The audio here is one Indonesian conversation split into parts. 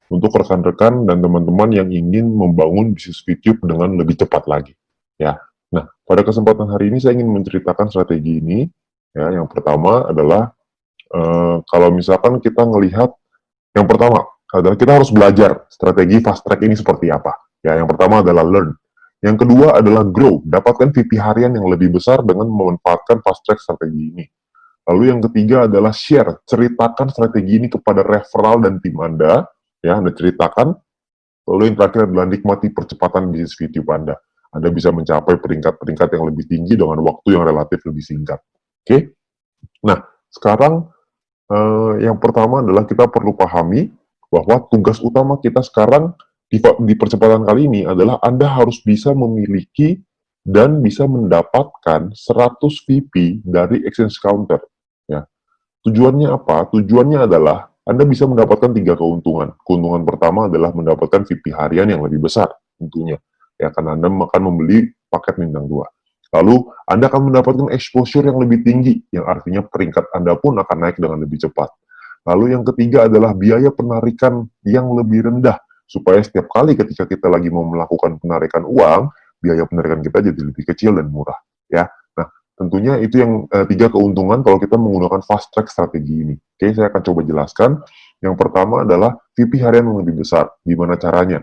Untuk rekan-rekan dan teman-teman yang ingin membangun bisnis YouTube dengan lebih cepat lagi. Ya, nah pada kesempatan hari ini saya ingin menceritakan strategi ini. Ya, yang pertama adalah kalau misalkan kita melihat, yang pertama adalah kita harus belajar strategi fast track ini seperti apa. Ya, yang pertama adalah learn. Yang kedua adalah grow, dapatkan VP harian yang lebih besar dengan memanfaatkan fast track strategi ini. Lalu yang ketiga adalah share, ceritakan strategi ini kepada referral dan tim Anda, ya, Anda ceritakan. Lalu yang terakhir adalah nikmati percepatan bisnis YouTube Anda. Anda bisa mencapai peringkat-peringkat yang lebih tinggi dengan waktu yang relatif lebih singkat. Oke? Nah, sekarang yang pertama adalah kita perlu pahami bahwa tugas utama kita sekarang di percepatan kali ini adalah Anda harus bisa memiliki dan bisa mendapatkan 100 VP dari Exchange Counter. Ya. Tujuannya apa? Tujuannya adalah Anda bisa mendapatkan 3 keuntungan. Keuntungan pertama adalah mendapatkan VP harian yang lebih besar, tentunya. Ya, karena Anda akan membeli paket bintang 2. Lalu, Anda akan mendapatkan exposure yang lebih tinggi, yang artinya peringkat Anda pun akan naik dengan lebih cepat. Lalu yang ketiga adalah biaya penarikan yang lebih rendah, supaya setiap kali ketika kita lagi mau melakukan penarikan uang, biaya penarikan kita jadi lebih kecil dan murah. Ya, nah tentunya itu yang 3 keuntungan kalau kita menggunakan fast track strategi ini. Oke, saya akan coba jelaskan. Yang pertama adalah VP harian yang lebih besar. Gimana caranya?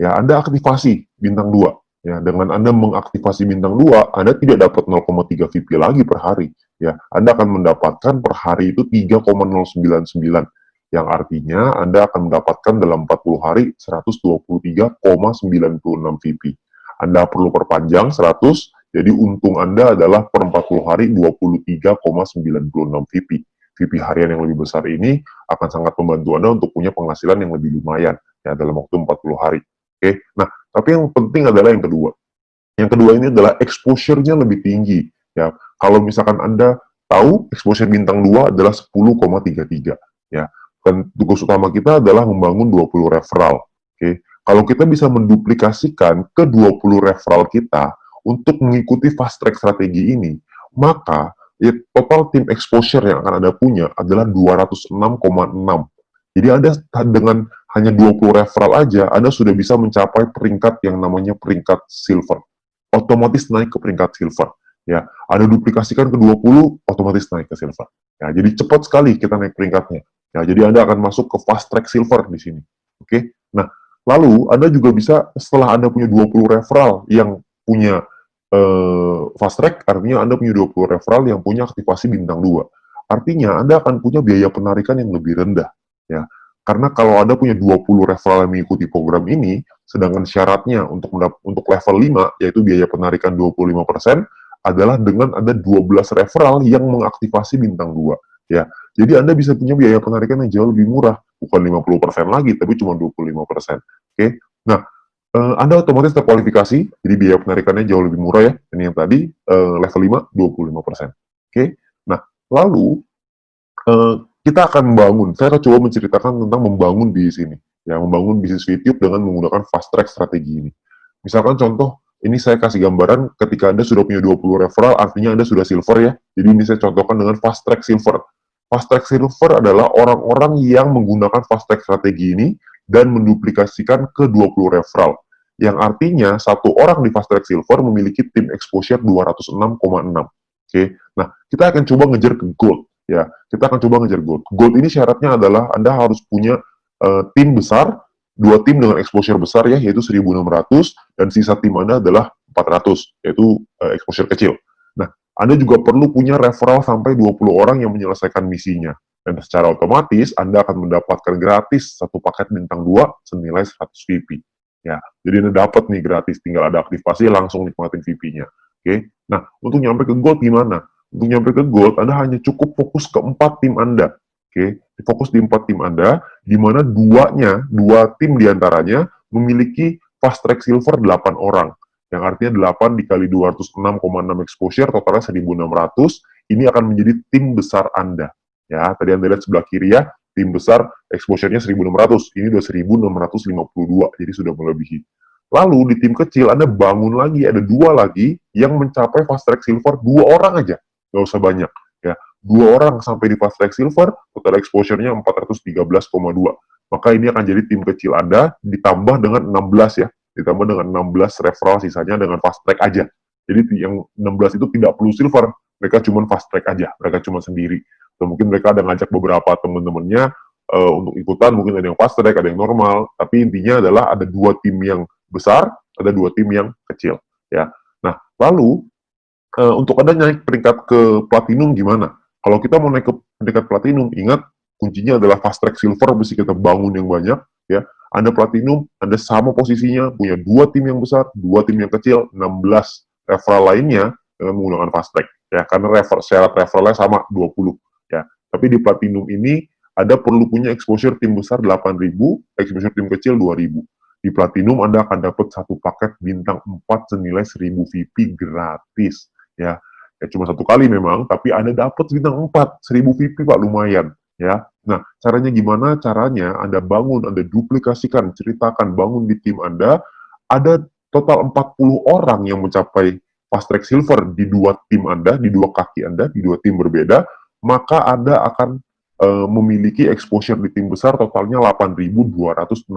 Ya, Anda aktivasi bintang 2. Ya, dengan Anda mengaktifasi bintang 2, Anda tidak dapat 0,3 VP lagi per hari. Ya, Anda akan mendapatkan per hari itu 3,099, yang artinya Anda akan mendapatkan dalam 40 hari 123,96 VP. Anda perlu perpanjang 100, jadi untung Anda adalah per 40 hari 23,96 VP. VP harian yang lebih besar ini akan sangat membantu Anda untuk punya penghasilan yang lebih lumayan ya dalam waktu 40 hari. Oke, nah tapi yang penting adalah yang kedua. Yang kedua ini adalah exposure-nya lebih tinggi. Ya, kalau misalkan Anda tahu exposure bintang 2 adalah 10,33. Ya, dan tugas utama kita adalah membangun 20 referral. Oke, kalau kita bisa menduplikasikan ke 20 referral kita untuk mengikuti fast track strategi ini, maka ya, total tim exposure yang akan Anda punya adalah 206,6. Jadi Anda dengan hanya 20 referral aja, Anda sudah bisa mencapai peringkat yang namanya peringkat silver. Otomatis naik ke peringkat silver. Ya, Anda duplikasikan ke 20, otomatis naik ke silver. Ya, jadi cepat sekali kita naik peringkatnya. Ya, jadi Anda akan masuk ke fast track silver di sini. Oke. Nah, lalu Anda juga bisa setelah Anda punya 20 referral yang punya fast track, artinya Anda punya 20 referral yang punya aktivasi bintang 2. Artinya Anda akan punya biaya penarikan yang lebih rendah. Ya, karena kalau Anda punya 20 referral yang mengikuti program ini, sedangkan syaratnya untuk level 5, yaitu biaya penarikan 25%, adalah dengan ada 12 referral yang mengaktifasi bintang 2. Ya, jadi Anda bisa punya biaya penarikan yang jauh lebih murah, bukan 50% lagi, tapi cuma 25%. Oke, nah, Anda otomatis terkualifikasi, jadi biaya penarikannya jauh lebih murah ya. Ini yang tadi, level 5, 25%. Oke, nah, lalu, kita akan membangun, saya akan coba menceritakan tentang membangun bisnis ini. Ya, membangun bisnis YouTube dengan menggunakan fast track strategi ini. Misalkan contoh, ini saya kasih gambaran ketika Anda sudah punya 20 referral, artinya Anda sudah silver ya. Jadi ini saya contohkan dengan fast track silver. Fast track silver adalah orang-orang yang menggunakan fast track strategi ini dan menduplikasikan ke 20 referral. Yang artinya, satu orang di fast track silver memiliki tim exposure 206,6. Oke, nah kita akan coba ngejar ke gold. Ya, kita akan coba ngejar gold. Gold ini syaratnya adalah Anda harus punya tim besar, 2 tim dengan exposure besar ya, yaitu 1.600, dan sisa tim Anda adalah 400, yaitu exposure kecil. Nah, Anda juga perlu punya referral sampai 20 orang yang menyelesaikan misinya. Dan secara otomatis, Anda akan mendapatkan gratis satu paket bintang 2 senilai 100 VP. Ya, jadi Anda dapat nih gratis, tinggal ada aktivasi, langsung nikmatin VP-nya. Oke, nah untuk nyampe ke gold gimana? Untuk nyampe ke gold, Anda hanya cukup fokus ke 4 tim Anda. Oke, fokus di 4 tim Anda, di mana 2 tim diantaranya memiliki fast track silver 8 orang. Yang artinya 8 dikali 206,6 exposure, totalnya 1.600, ini akan menjadi tim besar Anda. Ya, tadi Anda lihat sebelah kiri ya, tim besar exposure-nya 1.600, ini udah 1.652, jadi sudah melebihi. Lalu di tim kecil Anda bangun lagi, ada 2 lagi yang mencapai fast track silver 2 orang aja, nggak usah banyak. 2 orang sampai di fast track silver, total exposure-nya 413,2. Maka ini akan jadi tim kecil Anda ditambah dengan 16 ya, ditambah dengan 16 referral, sisanya dengan fast track aja. Jadi yang 16 itu tidak perlu silver, mereka cuma fast track aja, mereka cuma sendiri. Atau mungkin mereka ada ngajak beberapa teman-temannya untuk ikutan, mungkin ada yang fast track, ada yang normal, tapi intinya adalah ada 2 tim yang besar, ada 2 tim yang kecil. Ya. Nah, lalu untuk Anda naik peringkat ke platinum gimana? Kalau kita mau naik ke peringkat platinum, ingat kuncinya adalah fast track silver, mesti kita bangun yang banyak. Ya, Anda platinum, Anda sama posisinya, punya 2 tim yang besar, 2 tim yang kecil, 16 referral lainnya dengan menggunakan fast track. Ya, karena syarat referralnya sama 20. Ya, tapi di platinum ini Anda perlu punya exposure tim besar 8.000, exposure tim kecil 2.000. Di platinum Anda akan dapat satu paket bintang 4 senilai 1.000 VP gratis. Ya, cuma 1 kali memang, tapi Anda dapat bintang 4, 1.000 VP Pak, lumayan. Ya, nah caranya gimana? Caranya Anda bangun, Anda duplikasikan, ceritakan, bangun di tim Anda, ada total 40 orang yang mencapai fast track silver di 2 tim Anda, di 2 kaki Anda, di 2 tim berbeda, maka Anda akan memiliki exposure di tim besar totalnya 8.264.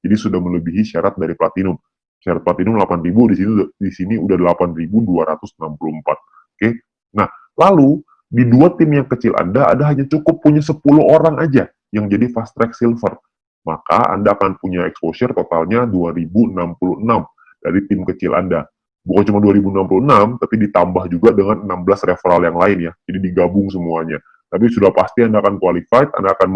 Jadi sudah melebihi syarat dari platinum. Syarat platinum 8.000, di sini udah 8.264. Oke. Nah, lalu di 2 tim yang kecil Anda hanya cukup punya 10 orang aja yang jadi fast track silver. Maka Anda akan punya exposure totalnya 2.066 dari tim kecil Anda. Bukan cuma 2.066, tapi ditambah juga dengan 16 referral yang lain ya. Jadi digabung semuanya. Tapi sudah pasti Anda akan qualified, Anda akan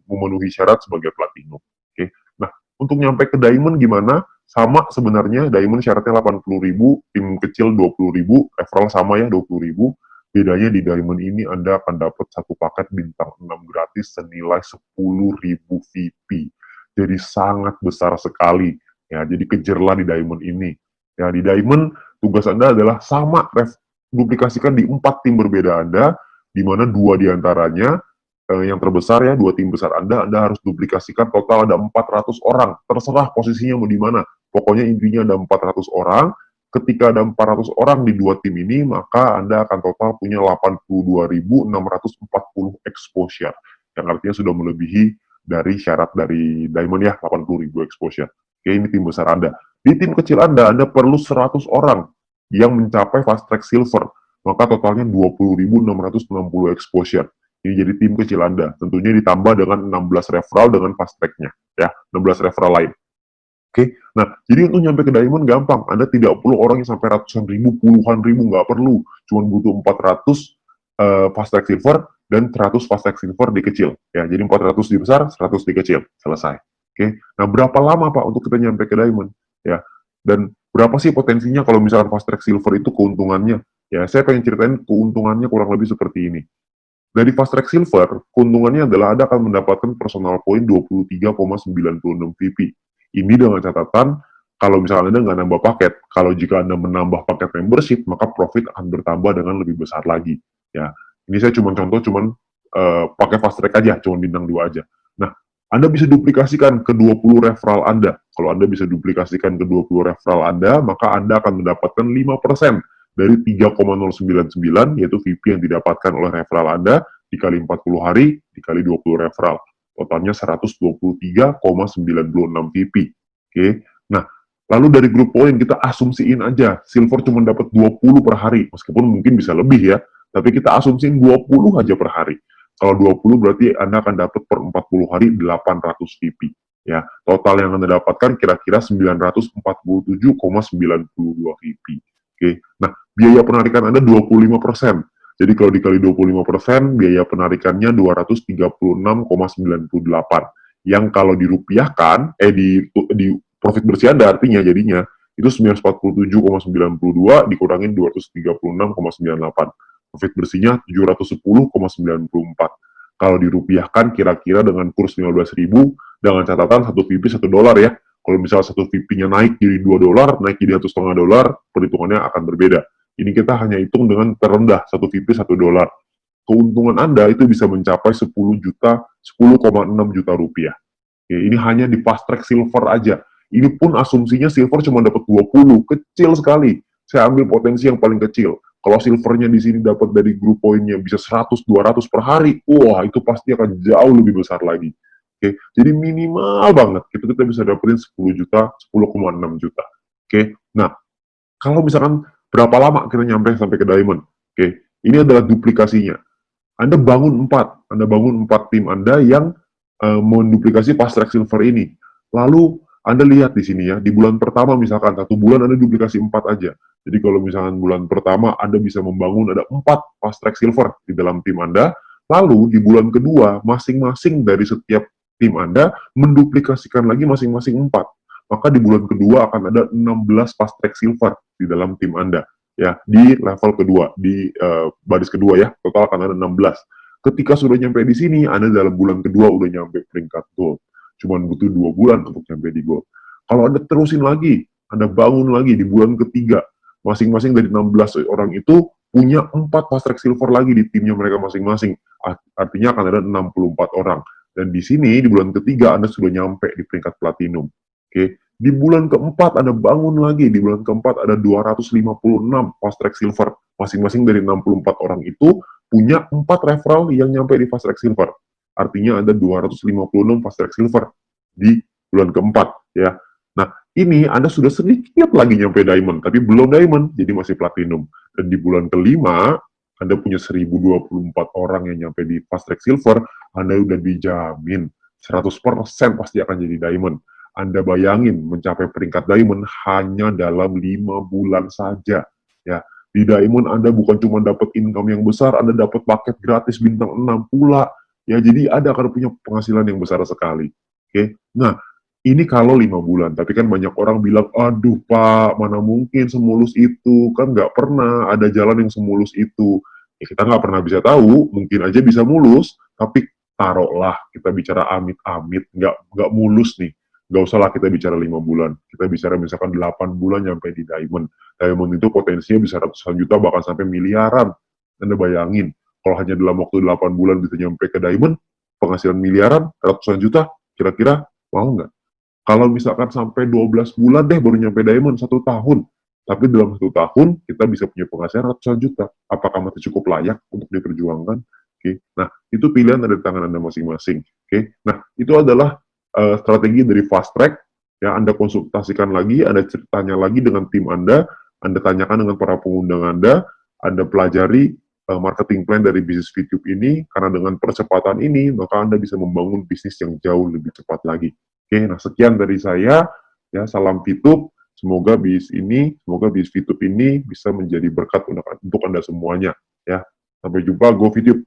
memenuhi syarat sebagai platinum. Oke. Nah, untuk nyampe ke diamond gimana? Sama sebenarnya, diamond syaratnya 80.000, tim kecil 20.000, referral sama ya 20.000. Bedanya di diamond ini Anda akan dapat satu paket bintang 6 gratis senilai 10.000 VP. Jadi sangat besar sekali. Ya, jadi kejarlah di diamond ini. Ya, di diamond tugas Anda adalah sama, duplikasikan di 4 tim berbeda Anda, di mana 2 diantaranya yang terbesar ya, 2 tim besar Anda harus duplikasikan, total ada 400 orang. Terserah posisinya mau di mana. Pokoknya intinya ada 400 orang. Ketika ada 400 orang di 2 tim ini, maka Anda akan total punya 82.640 exposure. Yang artinya sudah melebihi dari syarat dari Diamond ya, 80.000 exposure. Oke, ini tim besar Anda. Di tim kecil Anda perlu 100 orang yang mencapai fast track silver. Maka totalnya 20.660 exposure. Ini jadi tim kecil Anda. Tentunya ditambah dengan 16 referral dengan fast track-nya. Ya, 16 referral lain. Oke, nah jadi untuk nyampe ke diamond gampang. Anda tidak perlu orang yang sampai ratusan ribu, puluhan ribu, nggak perlu. Cuma butuh 400 fast track silver dan 100 fast track silver di kecil. Ya, jadi 400 di besar, 100 di kecil. Selesai. Oke, nah berapa lama Pak untuk kita nyampe ke diamond? Ya, dan berapa sih potensinya kalau misalkan fast track silver itu keuntungannya? Ya, saya pengen ceritain keuntungannya kurang lebih seperti ini. Dari fast track silver, keuntungannya adalah Anda akan mendapatkan personal point 23,96 VP. Ini dengan catatan, kalau misalnya Anda nggak nambah paket, kalau jika Anda menambah paket membership, maka profit akan bertambah dengan lebih besar lagi. Ya, ini saya cuma contoh, pakai fast track aja, cuma bintang 2 aja. Nah, Anda bisa duplikasikan ke 20 referral Anda. Kalau Anda bisa duplikasikan ke 20 referral Anda, maka Anda akan mendapatkan 5% dari 3,099, yaitu VP yang didapatkan oleh referral Anda, dikali 40 hari, dikali 20 referral. Totalnya 123,96 VP. Oke. Nah, lalu dari grup poin kita asumsiin aja, silver cuma dapat 20 per hari, meskipun mungkin bisa lebih ya, tapi kita asumsiin 20 aja per hari. Kalau 20 berarti Anda akan dapat per 40 hari 800 VP. Ya, total yang Anda dapatkan kira-kira 947,92 VP. Oke. Nah, biaya penarikan Anda 25%. Jadi kalau dikali 25%, biaya penarikannya 236,98. Yang kalau dirupiahkan, di profit bersih Anda artinya jadinya, itu 947,92 dikurangin 236,98. Profit bersihnya 710,94. Kalau dirupiahkan kira-kira dengan kurs 15.000, dengan catatan 1 VP $1 ya. Kalau misalnya 1 VP-nya naik jadi $2, naik jadi $1,5, perhitungannya akan berbeda. Ini kita hanya hitung dengan terendah, 1 VP $1. Keuntungan Anda itu bisa mencapai 10,6 juta rupiah. Oke, ini hanya di fast track silver aja. Ini pun asumsinya silver cuma dapat 20, kecil sekali. Saya ambil potensi yang paling kecil. Kalau silvernya di sini dapat dari grup poinnya bisa 100, 200 per hari, wah itu pasti akan jauh lebih besar lagi. Oke, jadi minimal banget kita bisa dapetin 10 juta, 10,6 juta. Oke, nah kalau misalkan berapa lama kita nyampe sampai ke diamond? Oke, ini adalah duplikasinya. Anda bangun 4 tim Anda yang menduplikasi fast track silver ini. Lalu Anda lihat di sini ya, di bulan pertama misalkan 1 bulan Anda duplikasi 4 aja. Jadi kalau misalkan bulan pertama Anda bisa membangun ada 4 fast track silver di dalam tim Anda, lalu di bulan kedua masing-masing dari setiap tim Anda menduplikasikan lagi masing-masing 4. Maka di bulan kedua akan ada 16 fast track silver di dalam tim Anda ya di level kedua di baris kedua ya, total akan ada 16. Ketika sudah nyampe di sini, Anda dalam bulan kedua udah nyampe peringkat gold. Cuman butuh 2 bulan untuk nyampe di gold. Kalau Anda terusin lagi, Anda bangun lagi di bulan ketiga, masing-masing dari 16 orang itu punya 4 fast track silver lagi di timnya mereka masing-masing. Artinya akan ada 64 orang. Dan di sini, di bulan ketiga, Anda sudah nyampe di peringkat platinum. Oke, di bulan keempat Anda bangun lagi, di bulan keempat ada 256 fast track silver. Masing-masing dari 64 orang itu punya 4 referral yang nyampe di fast track silver. Artinya ada 256 fast track silver di bulan keempat ya. Nah, ini Anda sudah sedikit lagi nyampe diamond, tapi belum diamond, jadi masih platinum. Dan di bulan kelima, Anda punya 1024 orang yang nyampe di fast track silver, Anda udah dijamin 100% pasti akan jadi diamond. Anda bayangin mencapai peringkat diamond hanya dalam 5 bulan saja. Ya, di diamond Anda bukan cuma dapat income yang besar, Anda dapat paket gratis bintang 6 pula. Ya, jadi Anda akan punya penghasilan yang besar sekali. Oke. Nah, ini kalau 5 bulan, tapi kan banyak orang bilang, aduh Pak, mana mungkin semulus itu, kan nggak pernah ada jalan yang semulus itu. Ya, kita nggak pernah bisa tahu, mungkin aja bisa mulus, tapi taruhlah kita bicara amit-amit, nggak mulus nih. Nggak usah lah kita bicara 5 bulan. Kita bicara misalkan 8 bulan sampai di diamond. Diamond itu potensinya bisa ratusan juta, bahkan sampai miliaran. Anda bayangin, kalau hanya dalam waktu 8 bulan bisa nyampe ke diamond, penghasilan miliaran, ratusan juta, kira-kira mau nggak? Kalau misalkan sampai 12 bulan deh baru nyampe diamond, 1 tahun. Tapi dalam 1 tahun, kita bisa punya penghasilan ratusan juta. Apakah masih cukup layak untuk diperjuangkan? Oke. Nah, itu pilihan ada di tangan Anda masing-masing. Oke. Nah, itu adalah strategi dari fast track. Ya, Anda konsultasikan lagi, Anda ceritanya lagi dengan tim Anda tanyakan dengan para pengundang Anda pelajari marketing plan dari bisnis VTube ini, karena dengan percepatan ini, maka Anda bisa membangun bisnis yang jauh lebih cepat lagi. Oke, nah sekian dari saya, ya salam VTube, semoga bisnis VTube ini bisa menjadi berkat untuk Anda semuanya. Ya, sampai jumpa, go VTube.